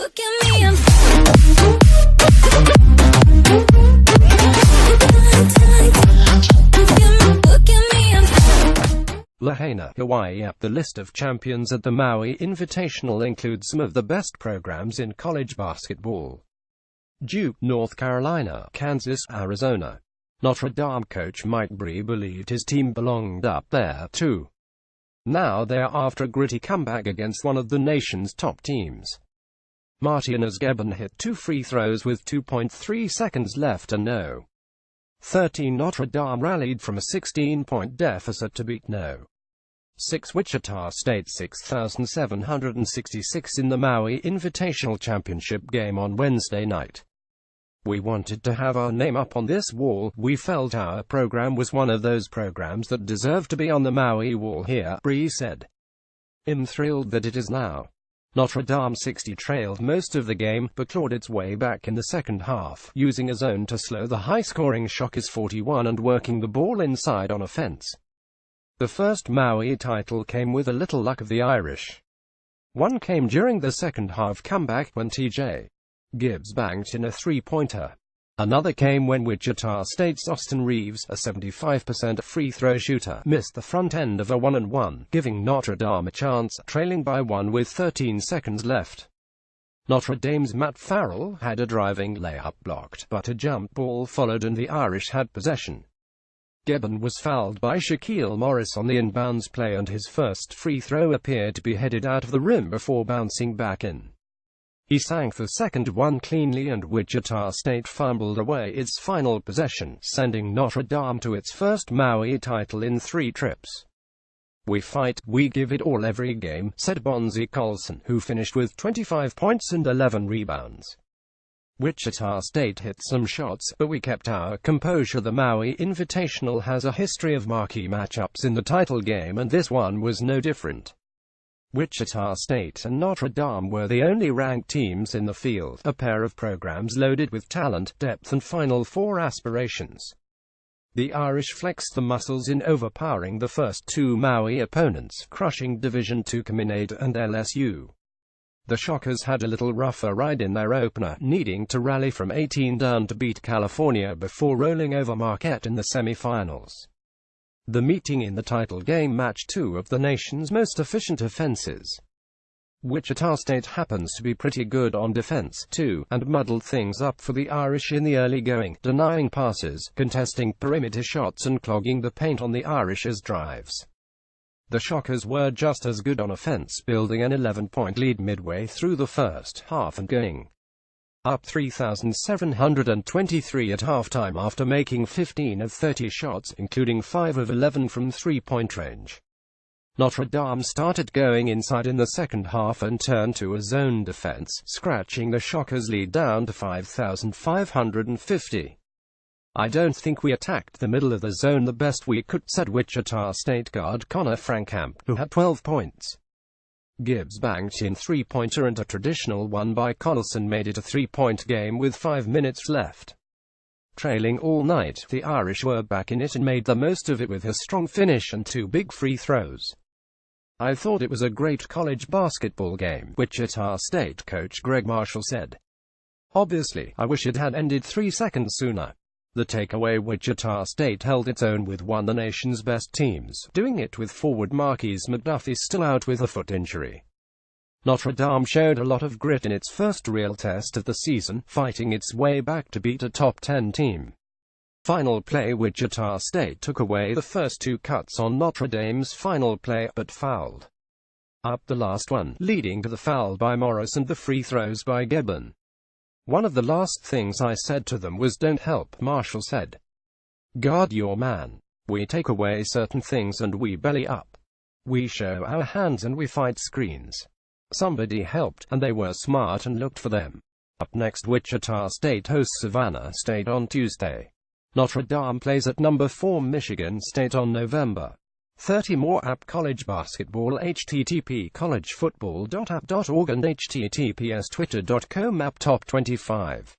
Look at me, I'm LAHAINA, Hawaii. The list of champions at the Maui Invitational includes some of the best programs in college basketball. Duke, North Carolina, Kansas, Arizona. Notre Dame coach Mike Brey believed his team belonged up there too. Now they're after a gritty comeback against one of the nation's top teams. Martinez Gebben hit 2 free throws with 2.3 seconds left and no. 13 Notre Dame rallied from a 16-point deficit to beat no. 6 Wichita State 6,766 in the Maui Invitational Championship game on Wednesday night. We wanted to have our name up on this wall. We felt our program was one of those programs that deserved to be on the Maui wall here, Brey said. I'm thrilled that it is now. Notre Dame 60 trailed most of the game, but clawed its way back in the second half, using a zone to slow the high-scoring Shockers 41 and working the ball inside on offense. The first Maui title came with a little luck of the Irish. One came during the second half comeback when T.J. Gibbs banked in a three-pointer. Another came when Wichita State's Austin Reeves, a 75% free throw shooter, missed the front end of a 1-and-1, giving Notre Dame a chance, trailing by 1 with 13 seconds left. Notre Dame's Matt Farrell had a driving layup blocked, but a jump ball followed and the Irish had possession. Gebben was fouled by Shaquille Morris on the inbounds play and his first free throw appeared to be headed out of the rim before bouncing back in. He sank the second one cleanly and Wichita State fumbled away its final possession, sending Notre Dame to its first Maui title in 3 trips. We fight, we give it all every game, said Bonzi Colson, who finished with 25 points and 11 rebounds. Wichita State hit some shots, but we kept our composure. The Maui Invitational has a history of marquee matchups in the title game and this one was no different. Wichita State and Notre Dame were the only ranked teams in the field, a pair of programs loaded with talent, depth and Final Four aspirations. The Irish flexed the muscles in overpowering the first 2 Maui opponents, crushing Division II Chaminade and LSU. The Shockers had a little rougher ride in their opener, needing to rally from 18 down to beat California before rolling over Marquette in the semifinals. The meeting in the title game matched 2 of the nation's most efficient offenses. Wichita State happens to be pretty good on defense, too, and muddled things up for the Irish in the early going, denying passes, contesting perimeter shots and clogging the paint on the Irish's drives. The Shockers were just as good on offense, building an 11-point lead midway through the first half and going up 3,723 at halftime after making 15 of 30 shots, including 5 of 11 from three-point range. Notre Dame started going inside in the second half and turned to a zone defense, scratching the Shockers' lead down to 5,550. I don't think we attacked the middle of the zone the best we could, said Wichita State guard Connor Frankamp, who had 12 points. Gibbs banked in three-pointer and a traditional one by Colson made it a 3-point game with 5 minutes left. Trailing all night, the Irish were back in it and made the most of it with a strong finish and 2 big free throws. I thought it was a great college basketball game, Wichita State coach Greg Marshall said. Obviously, I wish it had ended 3 seconds sooner. The takeaway: Wichita State held its own with one of the nation's best teams, doing it with forward Marquise McDuffie still out with a foot injury. Notre Dame showed a lot of grit in its first real test of the season, fighting its way back to beat a top 10 team. Final play: Wichita State took away the first 2 cuts on Notre Dame's final play, but fouled up the last one, leading to the foul by Morris and the free throws by Gebben. One of the last things I said to them was "Don't help," Marshall said. Guard your man. We take away certain things and we belly up. We show our hands and we fight screens. Somebody helped, and they were smart and looked for them. Up next, Wichita State hosts Savannah State on Tuesday. Notre Dame plays at number 4 Michigan State on November 30. More app college basketball http://collegefootball.app.org and https://twitter.com app top 25